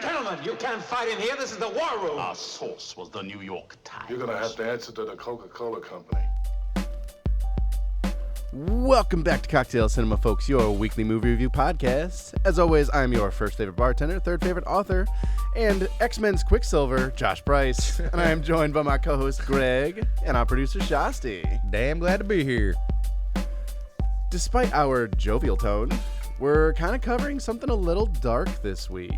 Gentlemen, you can't fight in here. This is the war room. Our source was the New York Times. You're gonna have to answer to the Coca-Cola Company. Welcome back to Cocktail Cinema, folks, your weekly movie review podcast. As always, I'm your first favorite bartender, third favorite author, and X-Men's Quicksilver, Josh Price. And I am joined by my co-host, Greg, and our producer, Shasti. Damn glad to be here. Despite our jovial tone, we're kind of covering something a little dark this week.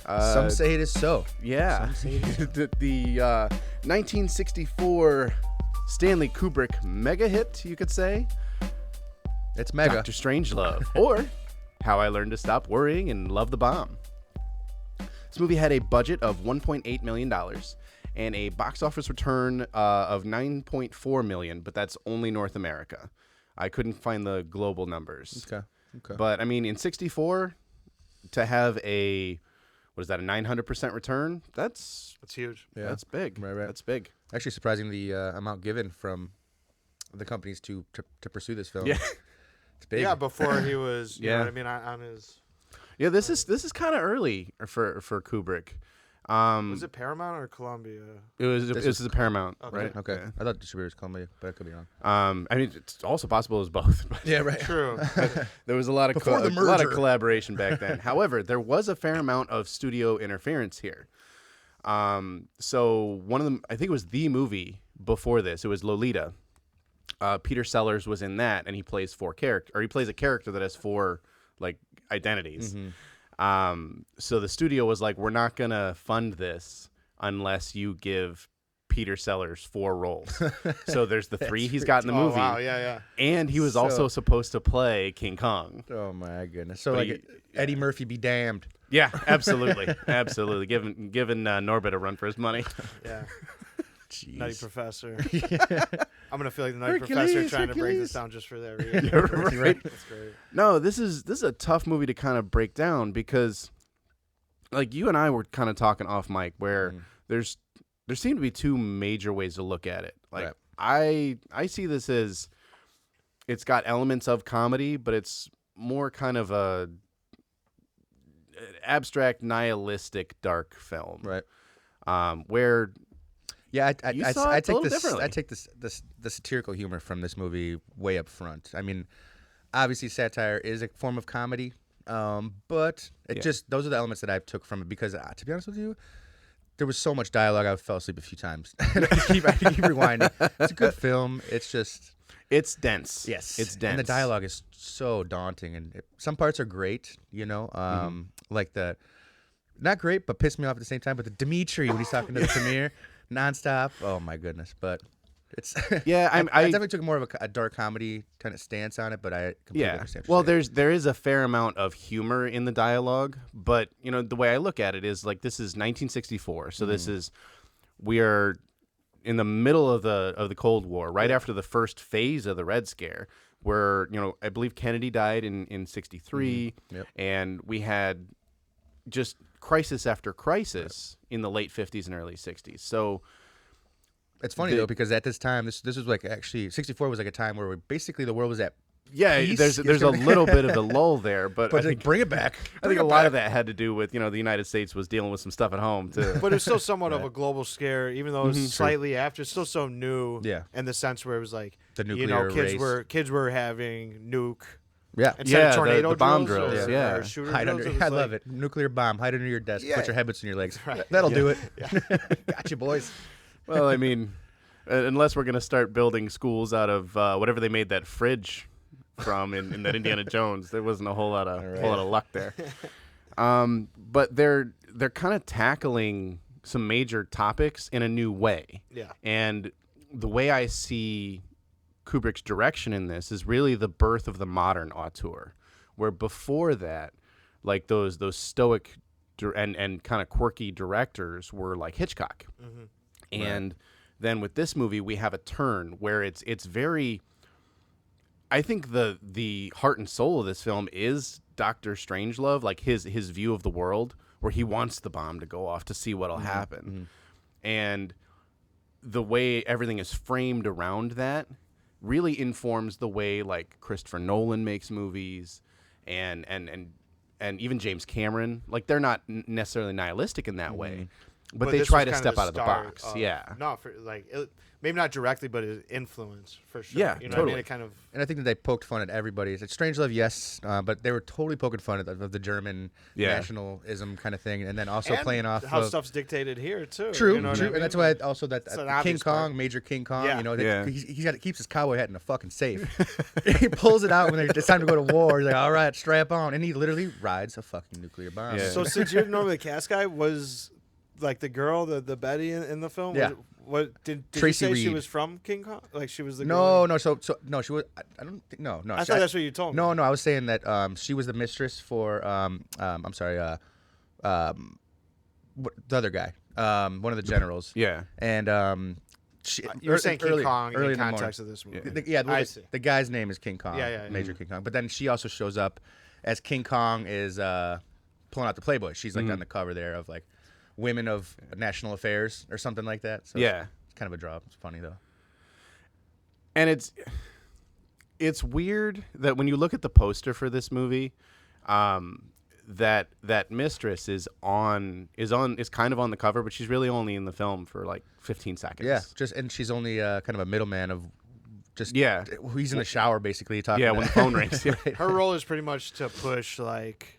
Some say it is so. Yeah. Some say it is so. the 1964 Stanley Kubrick mega hit, you could say. It's mega. Dr. Strangelove, or How I Learned to Stop Worrying and Love the Bomb. This movie had a budget of $1.8 million and a box office return of $9.4 million, but that's only North America. I couldn't find the global numbers. Okay. But, I mean, in 64, to have a 900% return? That's huge. Yeah. That's big. Right. That's big. Actually surprising the amount given from the companies to pursue this film. Yeah. It's big. Yeah, before he was, you Yeah. know what I mean, on his... Yeah, this is kind of early for Kubrick. Was it Paramount or Columbia? It was a Paramount, Okay. right? Okay. Yeah. I thought distributor was Columbia, but I could be wrong. I mean, it's also possible it was both. But Yeah, right. True. there was a lot of Before the a lot of merger. collaboration back then. However, there was a fair amount of studio interference here. So one of them, I think it was the movie before this. It was Lolita. Peter Sellers was in that, and he plays he plays a character that has four like identities. Mm-hmm. So the studio was like, we're not gonna fund this unless you give Peter Sellers 4 roles. So there's the 3 he's got in the movie. Oh, wow, yeah. And he was So- also supposed to play King Kong. Oh my goodness. So But like Eddie Murphy be damned. Yeah, absolutely. Absolutely. Giving Norbit a run for his money. Yeah. Jeez. Nutty Professor. I'm going to feel like the Nutty Professor trying to break this down just for that reason. Right. That's great. No, this is a tough movie to kind of break down because, like, you and I were kind of talking off mic where there seem to be 2 major ways to look at it. Like, Right. I see this as it's got elements of comedy, but it's more kind of a abstract, nihilistic, dark film. Right. Where Yeah, You I saw it a take little this. differently. I take the satirical humor from this movie way up front. I mean, obviously satire is a form of comedy, but those are the elements that I took from it because, to be honest with you, there was so much dialogue I fell asleep a few times. I keep rewinding. It's a good film. It's just it's dense. yes, It's dense. and the dialogue is so daunting, and some parts are great. You know, like the not great but pissed me off at the same time. But the Dimitri when he's talking to the premiere. Nonstop. Oh my goodness! But it's Yeah, I I definitely took more of a dark comedy kind of stance on it, but I completely understand. Well, there is a fair amount of humor in the dialogue, but you know the way I look at it is like this is 1964, so this is we are in the middle of the Cold War, right after the first phase of the Red Scare, where I believe Kennedy died in 63, Yep. and we had just crisis after crisis in the late 50s and early 60s. So it's funny though because at this time, this was like actually 64 was like a time where basically the world was at peace. there's a little bit of a lull there, but I think bring it back. I think a lot of that had to do with the United States was dealing with some stuff at home too. But it's still somewhat of a global scare, even though it's True. slightly after. It's still so new in the sense where it was like, The nuclear race. kids were having nuke. Yeah. Instead of tornado the bomb drills, drills, or, yeah. or shooter Hide drills, under, it I was love like- it. Nuclear bomb. Hide under your desk. Yeah. Put your head between your legs. Right. That'll do it. Gotcha, boys. Well, I mean, unless we're gonna start building schools out of whatever they made that fridge from in that Indiana Jones, there wasn't a whole lot of luck there. But they're kind of tackling some major topics in a new way. Yeah. And the way I see Kubrick's direction in this is really the birth of the modern auteur, where before that, like those stoic and kind of quirky directors were like Hitchcock. And then with this movie, we have a turn where it's very. I think the heart and soul of this film is Dr. Strangelove, like his view of the world, where he wants the bomb to go off to see what'll happen, and the way everything is framed around that really informs the way like Christopher Nolan makes movies, and even James Cameron, like they're not necessarily nihilistic in that way, but But they this try was to kind step the out of the start box. of- Yeah. No, for like maybe not directly, but it influence for sure. Yeah, you know what I totally. mean? It kind of And I think that they poked fun at everybody. It's Strangelove, yes, but they were totally poking fun at the German nationalism kind of thing, and then also and playing off how of stuff's dictated here too. True, you know what true, I mean? and that's why also that It's an King obvious Kong, part. Major King Kong, Yeah. you know, Yeah. keeps his cowboy hat in a fucking safe. He pulls it out when it's time to go to war. He's like, all right, strap on, and he literally rides a fucking nuclear bomb. Yeah. So since you're normally the cast guy, was like the girl, the Betty in the film? Yeah. What did Tracy you say she Reed. was from King Kong? Like she was the No, girl? no, so no, she was. I don't think. No. I thought that's what you told me. No, I was saying that she was the mistress for I'm sorry, the other guy, one of the generals. Yeah. And You were saying King early Kong in in the context morning. of this movie. I I see. see. The guy's name is King Kong. Yeah. Major King Kong. But then she also shows up as King Kong is pulling out the Playboy. She's like on the cover there of like Women of National Affairs or something like that. So Yeah. it's kind of a drop. It's funny though. And it's weird that when you look at the poster for this movie, that mistress is kind of on the cover, but she's really only in the film for like 15 seconds. Yeah, and she's only kind of a middleman of just Yeah. He's in the shower basically talking. Yeah, to- when the phone rings. Yeah. Her role is pretty much to push like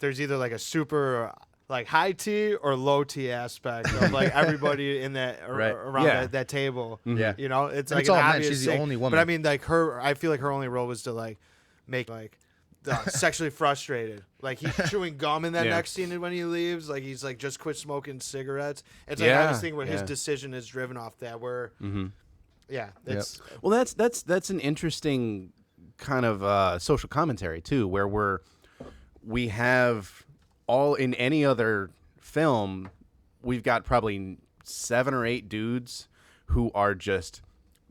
there's either like a super like high T or low T aspect of like everybody in that Right. around Yeah. that table. Yeah. You know, it's And like it's an all men. obvious She's the thing. only woman. But I mean, like I feel like her only role was to like make like sexually frustrated. Like he's chewing gum in that Yeah. next scene when he leaves. Like he's like just quit smoking cigarettes. It's like Yeah, this thing where his yeah. decision is driven off that. Where yeah, it's Well, that's an interesting kind of social commentary too, where we have all in any other film, we've got probably 7 or 8 dudes who are just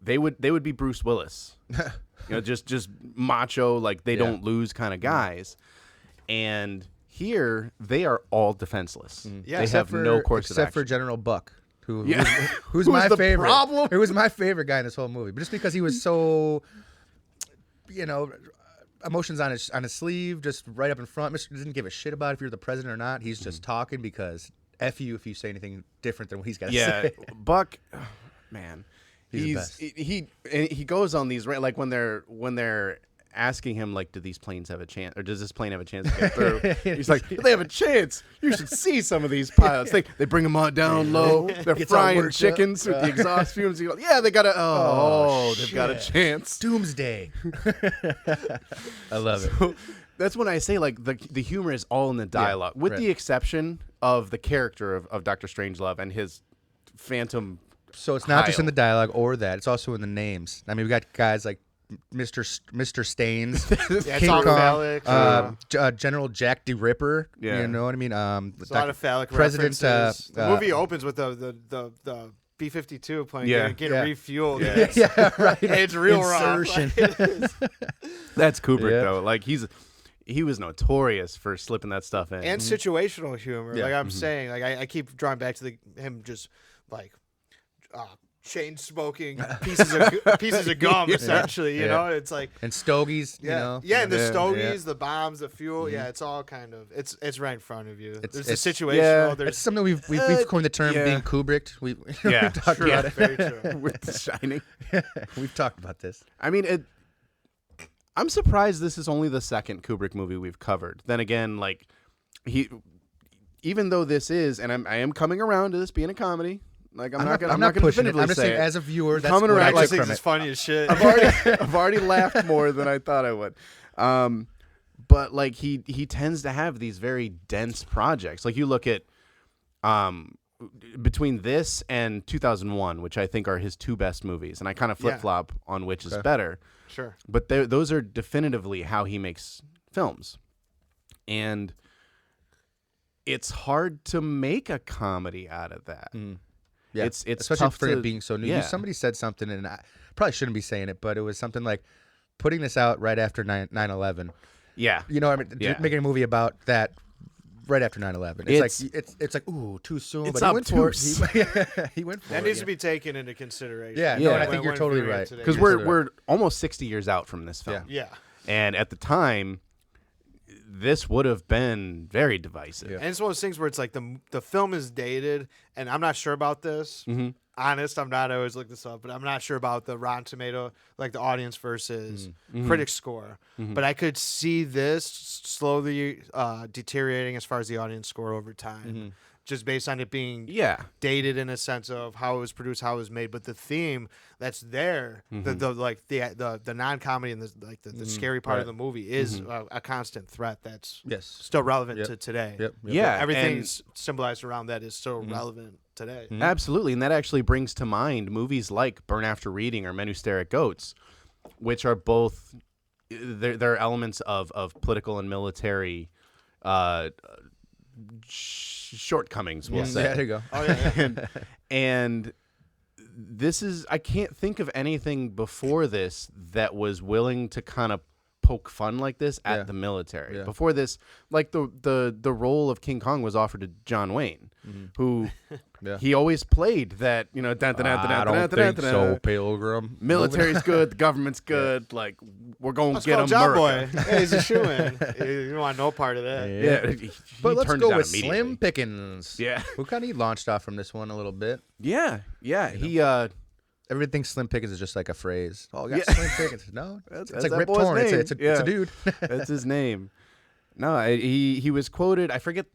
they would be Bruce Willis, just macho, like they don't lose kind of guys, and here they are all defenseless. Yeah, they except have no course of except for action. General Buck, who's Who's my the favorite. problem? Who was my favorite guy in this whole movie, but just because he was so, emotions on his sleeve, just right up in front. Mr. Didn't give a shit about if you're the president or not. He's just talking because F you if you say anything different than what he's got to Yeah, say. Buck, man, He's the he goes on these like when they're asking him like, do these planes have a chance, or does this plane have a chance to get through? He's like, they have a chance. You should see some of these pilots. They bring them on down low. They're Gets all frying worked chickens with the exhaust fumes. You go, yeah, they got a they've got a chance. Doomsday. I love it. So that's when I say like the humor is all in the dialogue, with right. the exception of the character of Dr. Strangelove and his phantom. So it's not just in Kyle. the dialogue or that; it's also in the names. I mean, we got guys like Mr. Staines, it's King all Kong, phallic. General Jack the Ripper. Yeah. You know what I mean? It's a lot of phallic President, references. The uh, movie opens with the B-52 plane getting Yeah. refueled. Yeah. yeah, right. It's real rough. Insertion. Like, it is. That's Kubrick Yeah. though. Like he was notorious for slipping that stuff in. And situational humor. Yeah. Like I'm saying, like I keep drawing back to him just like chain smoking pieces of gum essentially. You know, it's like And stogies, you know. yeah, and the Yeah. stogies, the bombs, the fuel. Yeah, it's all kind of it's right in front of you. There's the it's- situational. yeah. There's It's something we've coined the term yeah. being Kubricked. We Yeah, we've talked true. about it. very true. with The Shining. We've talked about this. I mean, I'm surprised this is only the second Kubrick movie we've covered. Then again, like even though this is, and I am coming around to this being a comedy. Like I'm not gonna pushing it. definitively I'm just say saying, it. as a viewer, that's Coming what around, I I like, just took think from it's it. funny as shit. I've already laughed more than I thought I would. But like he tends to have these very dense projects. Like you look at between this and 2001, which I think are his 2 best movies, and I kind of flip-flop on which is better. Sure. But those are definitively how he makes films. And it's hard to make a comedy out of that. Yeah, It's especially tough for to, it being so new. Yeah. Somebody said something, and I probably shouldn't be saying it, but it was something like putting this out right after 9/11. Yeah. You know, what I mean, Yeah. making a movie about that right after 9/11. It's like ooh, too soon. It's But he went for obtuse. it. He went for That it. needs to be taken into consideration. Yeah, no, and I when- think you're when totally viewing it right. today. Because we're almost 60 years out from this film. Yeah. And at the time, this would have been very divisive. And it's one of those things where it's like the film is dated, and I'm not sure about this. Honest, I'm not. I always look this up, but I'm not sure about the Rotten Tomato, like the audience versus critic score. But I could see this slowly deteriorating as far as the audience score over time, just based on it being dated in a sense of how it was produced, how it was made. But the theme that's there, the non-comedy and the scary part of the movie is a constant threat that's still relevant to today. Yeah, everything's symbolized around that is still relevant today. Absolutely, and that actually brings to mind movies like Burn After Reading or Men Who Stare at Goats, which are both they're elements of political and military shortcomings, we'll say. Yeah, there you go. Oh yeah. And this is, I can't think of anything before this that was willing to kind of poke fun like this at the military. Yeah. Before this, like the role of King Kong was offered to John Wayne, who he always played that, you know, I don't think so, Pilgrim. Military's good, the government's good, like we're going to Let's get call John America. Boy. Hey, he's a shoe-in. You don't want no part of that. Yeah, But let's turned it go down with immediately. Slim Pickens. Yeah. Who kind of launched off from this one a little bit. Yeah. He Everything Slim Pickens is just like a phrase. Oh, I got Yeah. Slim Pickens. No, it's that's like that Rip boy's Torn. name. It's a dude. That's his name. No, he was quoted. I forget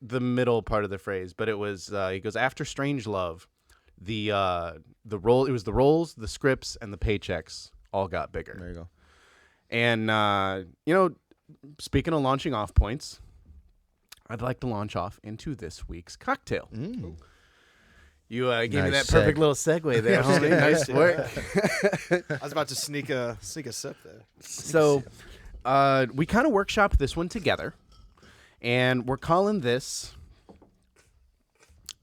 the middle part of the phrase, but it was he goes, after Strangelove, the role, it was the roles, the scripts, and the paychecks all got bigger. There you go. And you know, speaking of launching off points, I'd like to launch off into this week's cocktail. You gave me Nice that perfect seg. little segue there, homie. Nice work. I was about to sneak a sip there. So, we kind of workshopped this one together, and we're calling this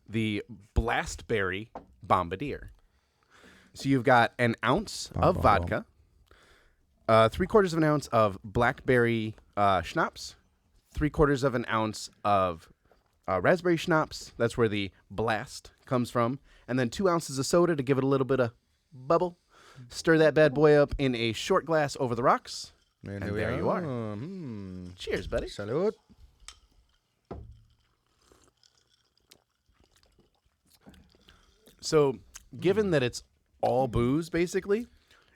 the Blastberry Bombadier. So you've got an ounce of vodka, 3/4 of an ounce of Blackberry Schnapps, 3/4 of an ounce of Raspberry Schnapps. That's where the blast comes from. And then 2 ounces of soda to give it a little bit of bubble. Stir that bad boy up in a short glass over the rocks. And there you are. Cheers, buddy. Salud. So, given that it's all booze, basically,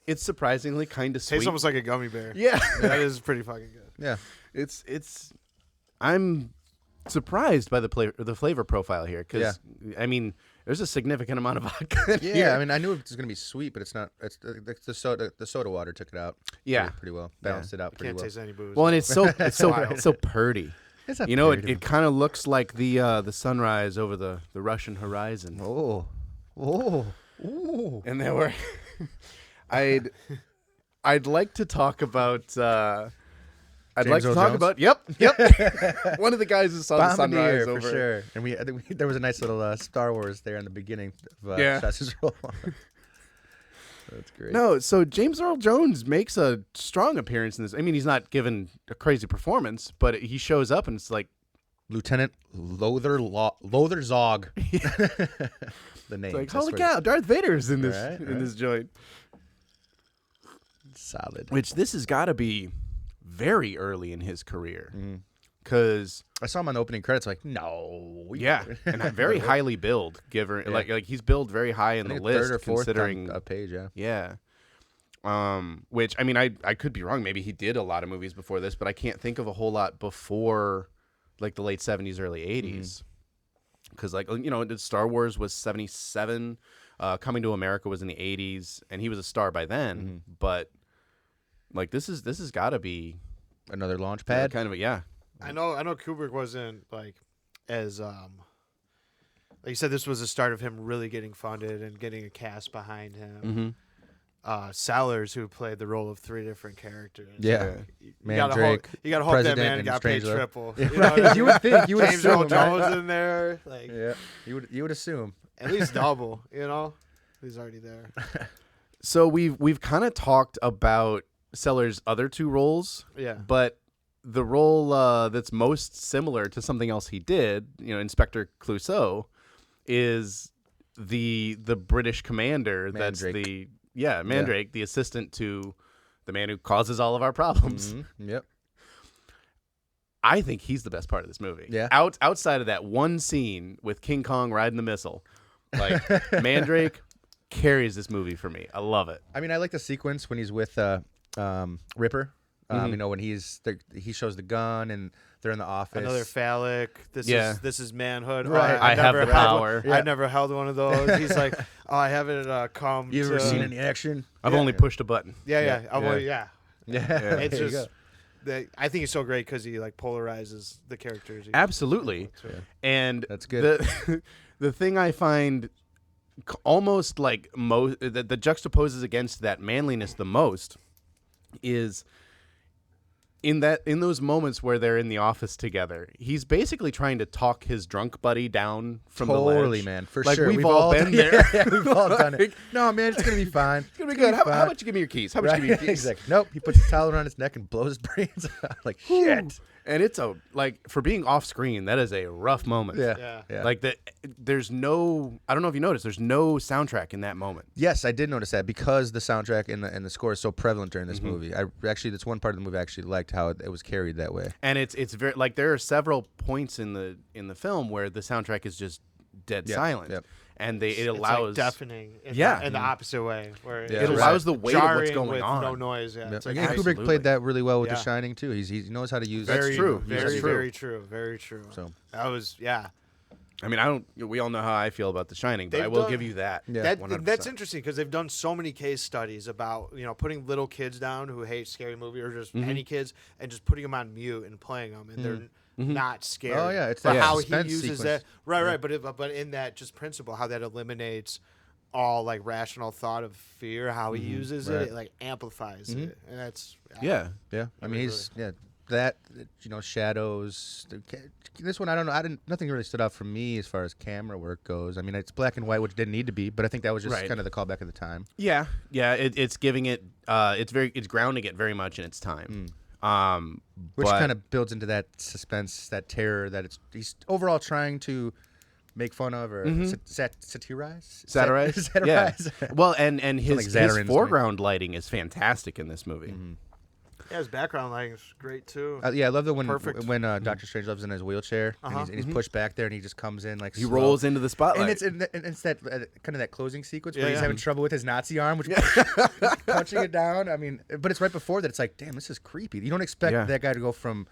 it's surprisingly kind of sweet. Tastes almost like a gummy bear. Yeah. That is pretty fucking good. Yeah. It's I'm surprised by the flavor profile here because I mean there's a significant amount of vodka in Yeah, here. I mean, I knew it was gonna be sweet, but it's not. It's the soda. The soda water took it out. Yeah. pretty well. Balanced it out pretty Can't well. taste any booze. Well, and it's so wild. it's so purdy. It's not You know, very it kind of looks like the sunrise over the Russian horizon. Oh, And there were I'd like to talk about I'd like James to Earl talk Jones? about yep one of the guys who saw the sunrise Bombardier, over for sure. And I think there was a nice little Star Wars there in the beginning of Yeah. Sausage Roll. That's great. No, so James Earl Jones makes a strong appearance in this. I mean, he's not given a crazy performance, but he shows up and it's like Lieutenant Lothar Zog. The name. it's like holy cow, Darth Vader's in this Right, in this joint. Solid. Which this has got to be very early in his career, because I saw him on the opening credits. Like, no. yeah, and very highly billed. Given like he's billed very high in I the think list, third or fourth considering on a page. Yeah. yeah. Which I mean, I could be wrong. Maybe he did a lot of movies before this, but I can't think of a whole lot before like the late 70s, early 80s. Because like you know, Star Wars was 77, Coming to America was in the 80s, and he was a star by then. But like this has got to be Another launch pad. kind of a yeah. I know Kubrick wasn't like as like you said, this was the start of him really getting funded and getting a cast behind him. Sellers, who played the role of 3 different characters. Yeah. You Mandrake, gotta hope that President, man and got paid Strangelove. triple. Yeah, You know what I you mean? would think. You would James Earl assume. Right? Jones in there, like Yeah. You would assume. at least double. You know, he's already there. So we've kind of talked about Sellers' other 2 roles, Yeah. but the role that's most similar to something else he did, you know, Inspector Clouseau, is the British commander. Mandrake. That's Mandrake, the assistant to the man who causes all of our problems. Yep. I think he's the best part of this movie. Yeah. Outside of that one scene with King Kong riding the missile, like Mandrake carries this movie for me. I love it. I mean, I like the sequence when he's with Ripper. You know, when he shows the gun and they're in the office. Another phallic. This is manhood. Right. Oh, I have the power. I've never held one of those. He's like, oh, I haven't come. You ever to... seen any action? I've only pushed a button. Yeah. Yeah. It's There you just. I think it's so great because he like polarizes the characters. Absolutely. And That's good. The thing I find almost like that juxtaposes against that manliness the most is in those moments where they're in the office together, he's basically trying to talk his drunk buddy down from the ledge. Totally, man. For like, sure. We've all been there. Yeah, we've all done it. No, man, it's going to be fine. It's going to be good. How about you give me your keys? How about you give me your keys? Exactly. Nope. He puts a towel around his neck and blows his brains out. Like, shit. And it's for being off screen, that is a rough moment. Yeah. Like there's no, I don't know if you noticed, there's no soundtrack in that moment. Yes, I did notice that because the soundtrack and the score is so prevalent during this movie. That's one part of the movie I actually liked how it was carried that way. And it's very like there are several points in the film where the soundtrack is just dead silent. Yep. And it It's allows like deafening. In the opposite way, where Yeah. it allows the weight of what's jarring going with on. no noise. Yeah, it's like Again, Kubrick absolutely. played that really well with The Yeah. Shining too. He knows how to use very true. Very, That's true. very true. Very true. So that was I mean, we all know how I feel about The Shining, but They've I will done- give you that. Yeah. 100%. That's interesting because they've done so many case studies about putting little kids down who hate scary movies or just any kids and just putting them on mute and playing them and they're not scared. Oh, yeah, it's but that how he suspense uses sequence. that right. But in that just principle, how that eliminates all like rational thought of fear, how he uses it like amplifies it, and that's Yeah. Yeah, I mean that shadows. This one I don't know. Nothing really stood out for me as far as camera work goes. I mean it's black and white, which didn't need to be, but I think that was just kind of the callback of the time. Yeah. It's giving it. It's grounding it very much in its time. Which but- kind of builds into that suspense, that terror that he's overall trying to make fun of or satirize. Satirize. Satirize. Yeah. Well, and his, like Zatarins to me. foreground lighting is fantastic in this movie. yeah. His background lighting is great too. Yeah, I love the when Perfect. Dr. Strangelove's in his wheelchair and he's pushed back there and he just comes in like He slow. rolls into the spotlight. And it's that kind of that closing sequence where Yeah, he's yeah. having trouble with his Nazi arm, which punching it down. I mean, but it's right before that. It's like, damn, this is creepy. You don't expect that guy to go from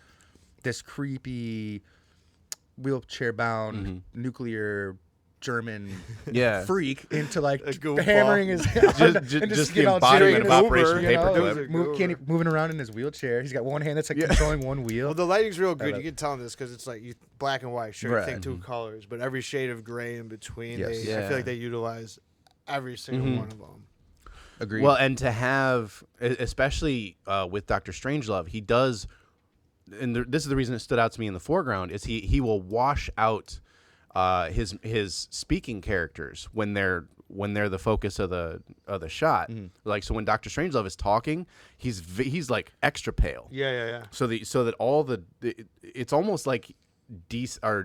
this creepy wheelchair-bound nuclear German freak into like goofball. hammering his just the embodiment of Operation Paperclip. moving around in his wheelchair. He's got one hand that's like controlling one wheel. Well, the lighting's real good. You can tell in this because it's like black and white. Sure, Right. you think two colors, but every shade of gray in between. Yes. I feel like they utilize every single one of them. Agreed. Well, and to have, especially with Dr. Strangelove, he does, and this is the reason it stood out to me in the foreground, is he will wash out his speaking characters when they're the focus of the shot. Like, so when Dr. Strangelove is talking, he's like extra pale. Yeah. So that all it's almost like a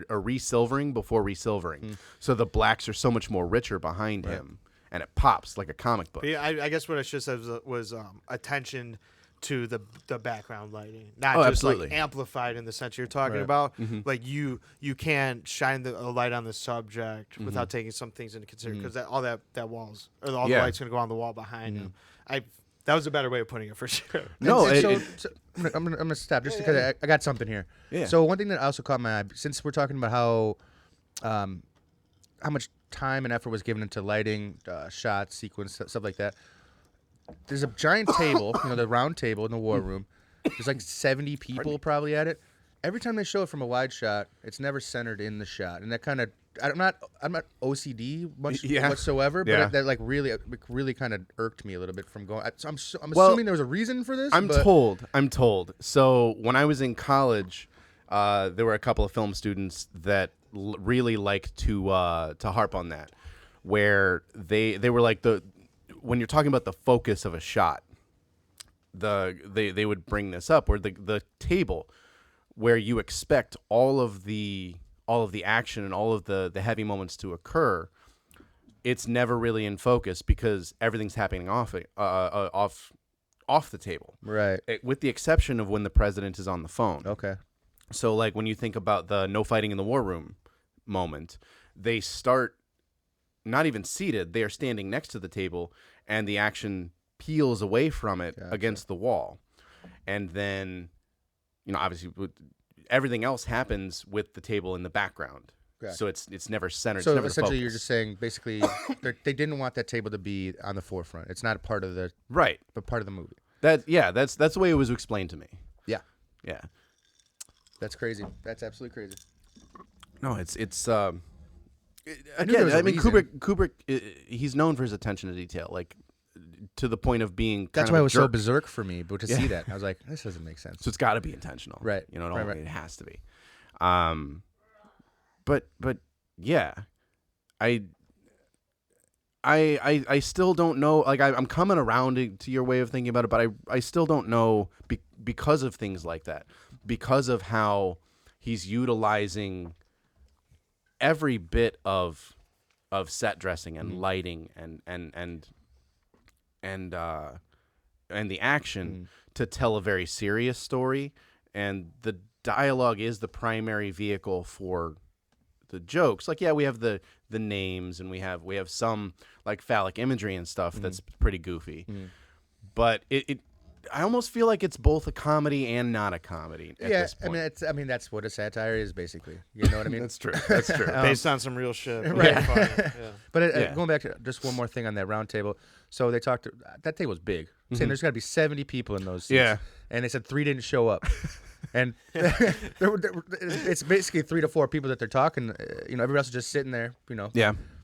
resilvering before resilvering. So the blacks are so much more richer behind him, and it pops like a comic book. But yeah, I guess what I should have said was attention to the background lighting, not just absolutely. like amplified in the sense you're talking about. Like you can't shine a light on the subject without taking some things into consideration because all that walls or all the light's gonna go on the wall behind him. That was a better way of putting it for sure. No, So I'm gonna stop just because I got something here. Yeah. So one thing that also caught my eye, since we're talking about how much time and effort was given into lighting, shots, sequence, stuff like that. There's a giant table, the round table in the war room. There's like 70 people probably at it. Every time they show it from a wide shot, it's never centered in the shot, and that kind of I'm not OCD much whatsoever, but that like really kind of irked me a little bit from going. I'm assuming there was a reason for this. I'm told. So when I was in college, there were a couple of film students that really liked to harp on that, where they were like when you're talking about the focus of a shot, they would bring this up where the table where you expect all of the action and all of the heavy moments to occur, it's never really in focus because everything's happening off the table. Right. With the exception of when the president is on the phone. Okay. So like when you think about the no fighting in the war room moment, they start not even seated, they are standing next to the table, and the action peels away from it against the wall. And then, obviously everything else happens with the table in the background. Gotcha. So it's never centered. So it's never essentially, focused. you're just saying basically they didn't want that table to be on the forefront. It's not a part of the but part of the movie. That's the way it was explained to me. Yeah. That's crazy. That's absolutely crazy. No, it's again. I mean, Kubrick, he's known for his attention to detail, like to the point of being. That's why it was so berserk for me, but to see that, I was like, this doesn't make sense. So it's got to be intentional, right? It has to be. But yeah, I still don't know. Like I'm coming around to your way of thinking about it, but I still don't know because of things like that, because of how he's utilizing every bit of set dressing and lighting and the action to tell a very serious story, and the dialogue is the primary vehicle for the jokes. Like, we have the names, and we have some like phallic imagery and stuff that's pretty goofy, but I almost feel like it's both a comedy and not a comedy at this point. I mean that's what a satire is basically. You know what I mean? That's true. That's true. Based on some real shit. Right. Yeah. But going back to just one more thing on that round table. So they talked. That table's big. Saying there's got to be 70 people in those seats. Yeah. And they said 3 didn't show up. And it's basically 3 to 4 people that they're talking. Everybody else is just sitting there.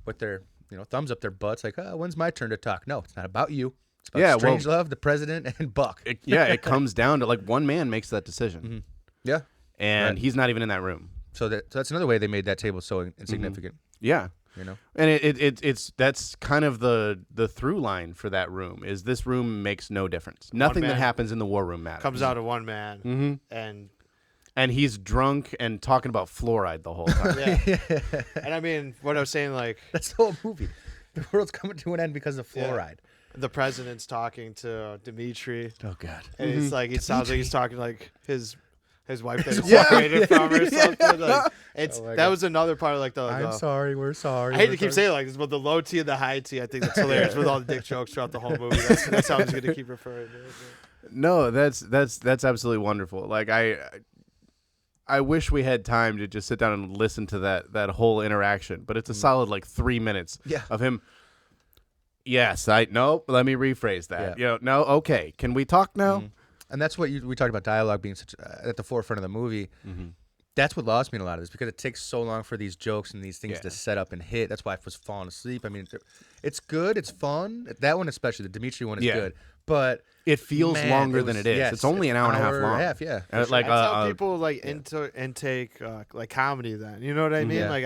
With their thumbs up their butts, like, when's my turn to talk? No, it's not about you. It's about Strangelove, the president, and Buck. It comes down to like one man makes that decision. Yeah, and he's not even in that room. So that's another way they made that table so insignificant. Yeah, and it's that's kind of the through line for that room is this room makes no difference. Nothing that happens in the war room matters. Comes out of one man, and he's drunk and talking about fluoride the whole time. And I mean, what I was saying, like that's the whole movie. The world's coming to an end because of fluoride. The president's talking to Dimitri. Oh God! And it's like it sounds like he's talking like his wife that he's separated from or something. Like that was another part of like the. I'm sorry, we're sorry. I hate to keep saying it like this, but the low T and the high T, I think that's hilarious with all the dick jokes throughout the whole movie. That's how I'm just gonna keep referring to it. No, that's absolutely wonderful. Like I wish we had time to just sit down and listen to that whole interaction, but it's a solid like 3 minutes of him. Yes, let me rephrase that. No, okay. Can we talk now? And that's what we talked about dialogue being such at the forefront of the movie. That's what lost me in a lot of this because it takes so long for these jokes and these things to set up and hit. That's why I was falling asleep. I mean, it's good. It's fun. That one especially, the Dimitri one is good. But it feels longer than it is. Yes, it's only an hour and a half long. Like that's how people like intake like comedy. Then you know what I mean? Like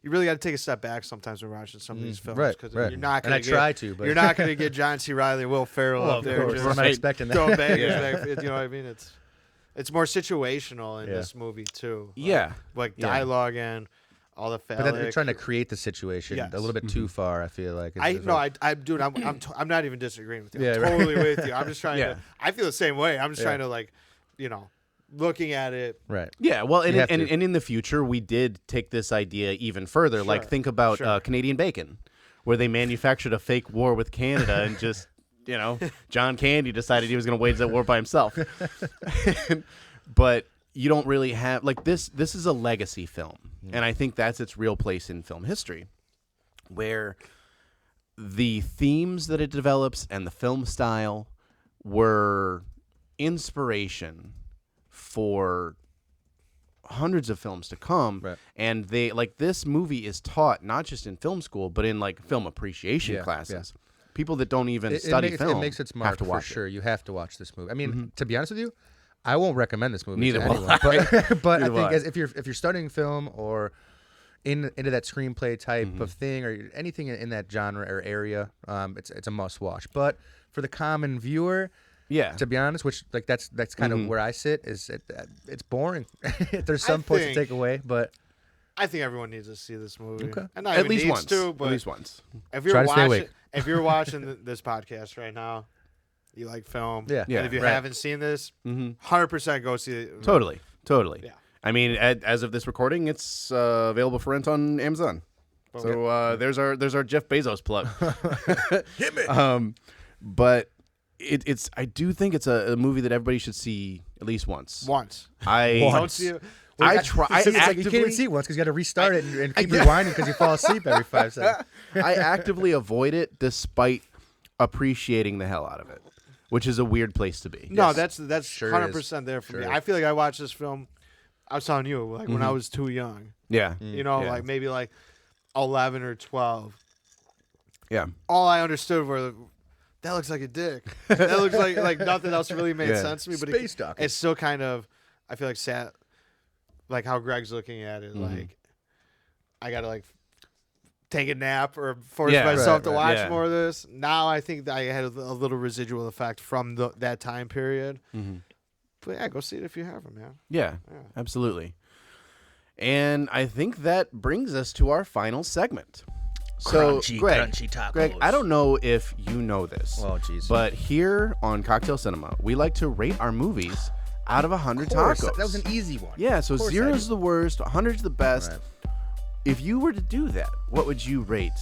you really got to take a step back sometimes when watching some of these films because you're not going to. But you're not going to get John C. Reilly and Will Ferrell up there. Of course. I'm not expecting that. Going back, you know what I mean? It's more situational in this movie too. Like dialogue and all the phallic. But they're trying to create the situation a little bit too far. I feel like. I'm not even disagreeing with you. I'm totally with you. I'm just trying to. I feel the same way. I'm just trying to like, looking at it. Right. Yeah. Well, and in the future, we did take this idea even further. Like think about Canadian bacon, where they manufactured a fake war with Canada and just. John Candy decided he was going to wage that war by himself. But you don't really have like this is a legacy film, and I think that's its real place in film history, where the themes that it develops and the film style were inspiration for hundreds of films to come. And they like this movie is taught not just in film school but in like film appreciation classes. People that don't even study film it makes its mark have to watch for sure. it. You have to watch this movie. I mean, to be honest with you, I won't recommend this movie Neither to will anyone. I. But I think if you're studying film or into that screenplay type of thing or anything in that genre or area, it's a must watch. But for the common viewer, to be honest, which like that's kind of where I sit, is it's boring. There's some points to take away, but. I think everyone needs to see this movie. Okay. And not At even least needs once. to, but At least once. If you're Try to stay watching, awake. if you're watching this podcast right now, you like film. Yeah. And if you haven't seen this, 100% go see it. Totally. Totally. Yeah. I mean, as of this recording, it's available for rent on Amazon. So there's our Jeff Bezos plug. Hit me. But I do think it's a movie that everybody should see at least once. Don't see it. I try. I It's like you can't actively, even see it once because you got to restart it and keep rewinding because you fall asleep every 5 seconds. I actively avoid it despite appreciating the hell out of it, which is a weird place to be. No, Yes. that's Sure 100% there for Sure me. is. I feel like I watched this film. I was telling you, like when I was too young. Yeah. You know, Yeah. like maybe like 11 or 12. Yeah. All I understood were that looks like a dick. That looks like nothing else really made Yeah. sense to me. But Space docking. it's still kind of, I feel like sad, like how Greg's looking at it. Like I gotta like take a nap or force Yeah. myself to Right, watch yeah. more of this. Now I think that I had a little residual effect from that time period. But yeah, go see it if you haven't, man. Yeah, absolutely. And I think that brings us to our final segment. So, Crunchy, Greg, crunchy tacos. Greg, I don't know if you know this, Oh, jeez. but here on Cocktail Cinema, we like to rate our movies out of 100 Of course, tacos. that was an easy one. Yeah, so Of course 0 I is do. the worst, 100 is the best. Right. If you were to do that, what would you rate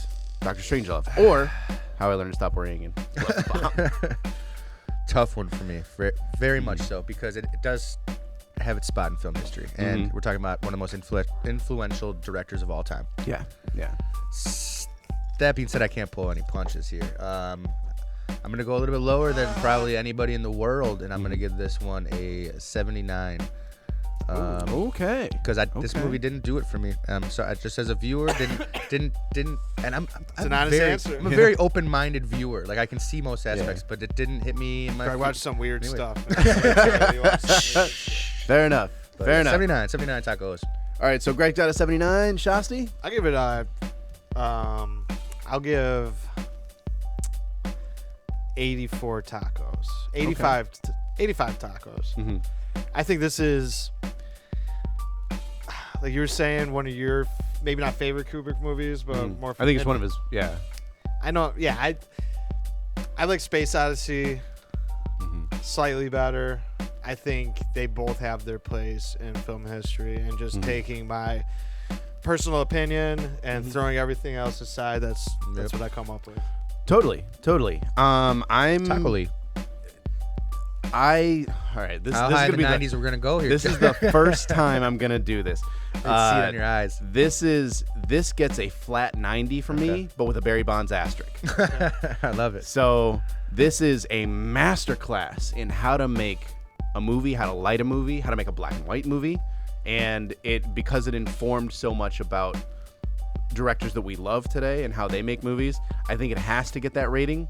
Dr. Strangelove or How I Learned to Stop Worrying and Love the Bomb? Tough one for me, very much so, because it does have its spot in film history, and we're talking about one of the most influential directors of all time. Yeah, yeah. That being said, I can't pull any punches here. I'm gonna go a little bit lower than probably anybody in the world, and I'm gonna give this one a 79. Okay. Because this Okay. movie didn't do it for me. So I just as a viewer didn't, and I'm an honest answer. I'm a very open-minded viewer. Like I can see most aspects, but it didn't hit me in my. I watched some weird Anyway. stuff. Fair enough. Fair enough. 79 tacos. All right, so Greg got a 79. Shasti? I'll give it I'll give 84 tacos. 85 tacos. I think this is, like you were saying, one of your maybe not favorite Kubrick movies, but more. I think it's one of his, yeah. I know. Yeah, I like Space Odyssey slightly better. I think they both have their place in film history, and just taking my personal opinion and throwing everything else aside, that's what I come up with. Totally. I'm Taco Lee. All right, this How is high gonna in be the 90s we're gonna go here? this is the first time I'm gonna do this. I see it in your eyes. This gets a flat 90 from me, but with a Barry Bonds asterisk. I love it. So this is a masterclass in how to make a movie, how to light a movie, how to make a black and white movie, and because it informed so much about directors that we love today and how they make movies. I think it has to get that rating,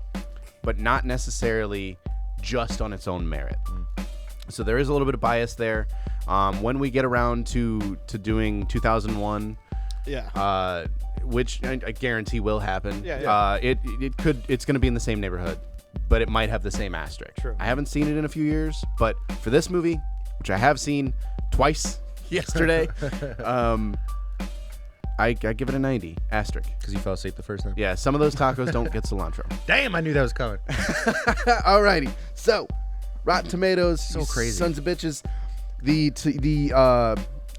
but not necessarily just on its own merit. So there is a little bit of bias there. When we get around to doing 2001, which I guarantee will happen. It's going to be in the same neighborhood, but it might have the same asterisk. True. I haven't seen it in a few years, but for this movie, which I have seen twice yesterday, I give it a 90 asterisk. Because you fell asleep the first time. Yeah, some of those tacos don't get cilantro. Damn, I knew that was coming. Alrighty, so Rotten Tomatoes, So you crazy. sons of bitches. The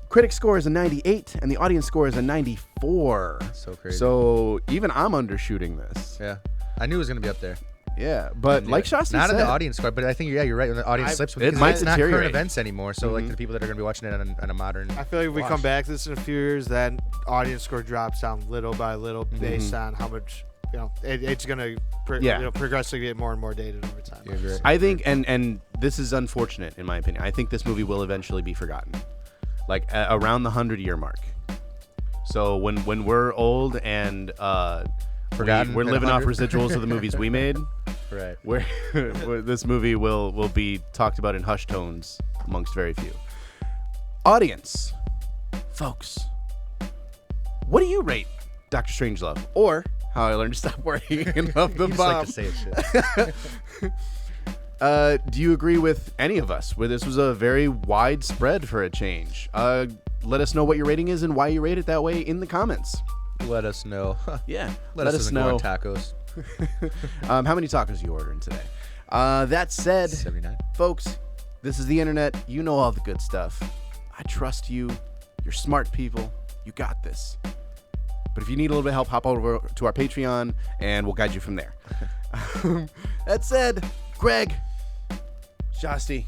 critic score is a 98, and the audience score is a 94. So crazy. So even I'm undershooting this. Yeah, I knew it was gonna be up there. Yeah, but like Shasti not said, in the audience score, but I think you're right. When the audience slips, it because might it's not current deteriorate. events anymore. So like the people that are gonna be watching it on a modern. I feel like if we watch. come back to this in a few years, that audience score drops down little by little based on how much, it's going to progressively get more and more dated over time. You're great. I think, and this is unfortunate in my opinion. I think this movie will eventually be forgotten, like around the 100-year mark. So when we're old and Forgotten we're at living off 100? residuals of the movies we made. Right. Where this movie will be talked about in hushed tones amongst very few. Audience, folks, what do you rate Dr. Strangelove or How I Learned to Stop Worrying and Love the You just Bomb? like to say it, shit. Do you agree with any of us where this was a very wide spread for a change? Let us know what your rating is and why you rate it that way in the comments. Let us know. Yeah, Let us know. On tacos. How many tacos you ordering today? That said, 79. folks, this is the internet. You know all the good stuff. I trust you. You're smart people. You got this. But if you need a little bit of help, hop over to our Patreon, and we'll guide you from there. That said, Greg, Shasti,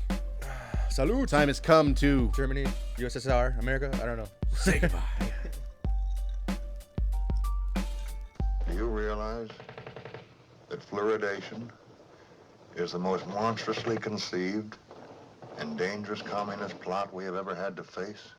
Salute. time has come to Germany, USSR, America, I don't know. say goodbye. Do you realize that fluoridation is the most monstrously conceived and dangerous communist plot we have ever had to face?